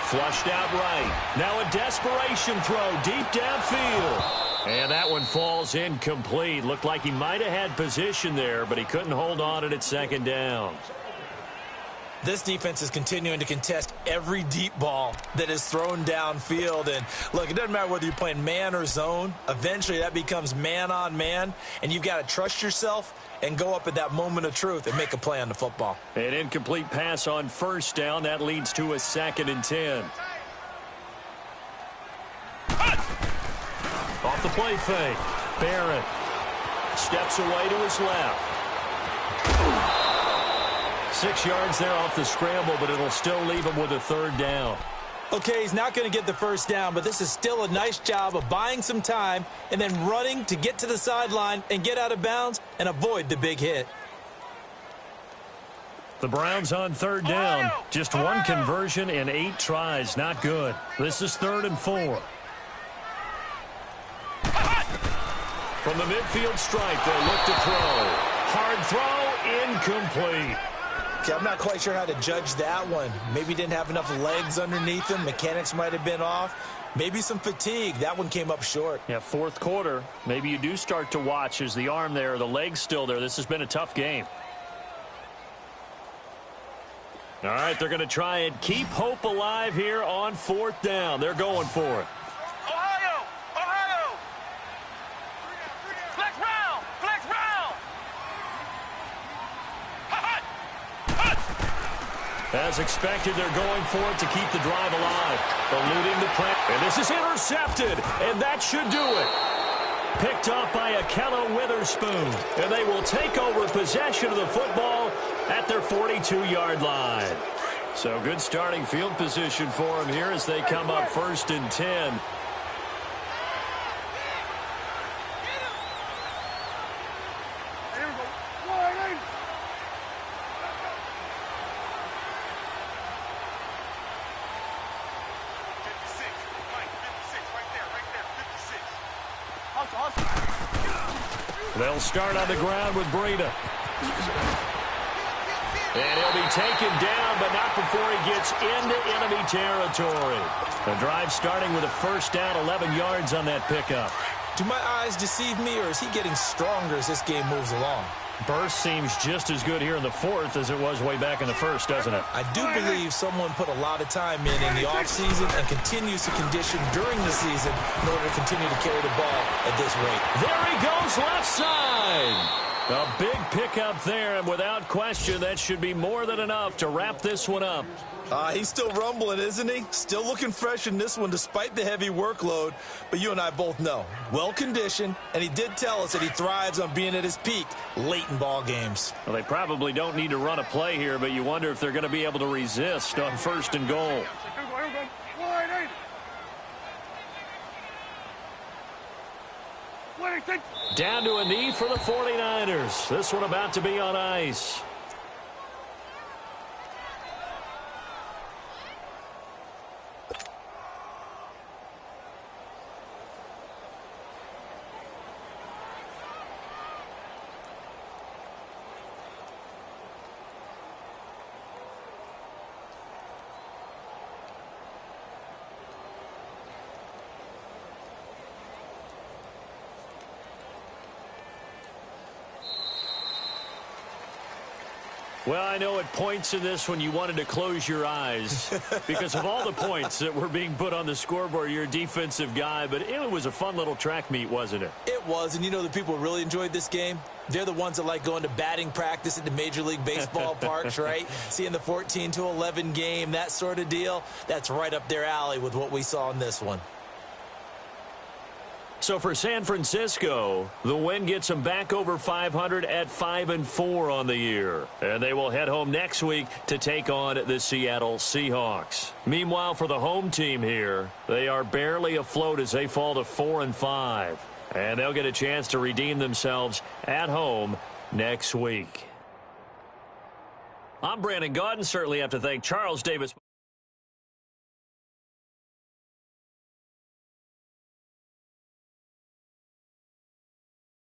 [SPEAKER 1] Flushed out right. Now a desperation throw deep downfield. And that one falls incomplete. Looked like he might have had position there, but he couldn't hold on at 2nd down.
[SPEAKER 2] This defense is continuing to contest every deep ball that is thrown downfield. And, look, it doesn't matter whether you're playing man or zone. Eventually, that becomes man-on-man, and you've got to trust yourself and go up at that moment of truth and make a play on the football.
[SPEAKER 1] An incomplete pass on 1st down. That leads to a 2nd and 10. Off the play fake. Barrett steps away to his left. 6 yards there off the scramble, but it'll still leave him with a 3rd down.
[SPEAKER 2] Okay, he's not going to get the 1st down, but this is still a nice job of buying some time and then running to get to the sideline and get out of bounds and avoid the big hit.
[SPEAKER 1] The Browns on 3rd down. Just 1 conversion in 8 tries. Not good. This is 3rd and 4. From the midfield stripe, they'll look to throw. Hard throw, incomplete.
[SPEAKER 2] Okay, I'm not quite sure how to judge that one. Maybe didn't have enough legs underneath him. Mechanics might have been off. Maybe some fatigue. That one came up short.
[SPEAKER 1] Yeah, 4th quarter. Maybe you do start to watch. Is the arm there, the leg's still there? This has been a tough game. All right, they're going to try and keep hope alive here on 4th down. They're going for it. As expected, they're going for it to keep the drive alive. Eluding the pressure. And this is intercepted. And that should do it. Picked off by Akello Witherspoon. And they will take over possession of the football at their 42-yard line. So good starting field position for them here as they come up 1st and 10. They'll start on the ground with Breida. And he'll be taken down, but not before he gets into enemy territory. The drive starting with a 1st down, 11 yards on that pickup.
[SPEAKER 2] Do my eyes deceive me, or is he getting stronger as this game moves along?
[SPEAKER 1] Burst seems just as good here in the 4th as it was way back in the 1st, doesn't it?
[SPEAKER 2] I do believe someone put a lot of time in the offseason and continues to condition during the season in order to continue to carry the ball at this rate.
[SPEAKER 1] There he goes left side. A big pickup there, and without question, that should be more than enough to wrap this one up.
[SPEAKER 2] He's still rumbling, isn't he? Still looking fresh in this one despite the heavy workload. But you and I both know, well-conditioned, and he did tell us that he thrives on being at his peak late in ball games.
[SPEAKER 1] Well, they probably don't need to run a play here, but you wonder if they're going to be able to resist on 1st and goal. Down to a knee for the 49ers. This one about to be on ice. Well, I know at points in this one you wanted to close your eyes because of all the points that were being put on the scoreboard. You're a defensive guy, but it was a fun little track meet, wasn't it?
[SPEAKER 2] It was, and you know the people who really enjoyed this game? They're the ones that like going to batting practice at the Major League Baseball parks, right? Seeing the 14-11 game, that sort of deal. That's right up their alley with what we saw in this one.
[SPEAKER 1] So for San Francisco, the win gets them back over 500 at 5-4 on the year. And they will head home next week to take on the Seattle Seahawks. Meanwhile, for the home team here, they are barely afloat as they fall to 4-5. And they'll get a chance to redeem themselves at home next week. I'm Brandon Gaudin. Certainly have to thank Charles Davis.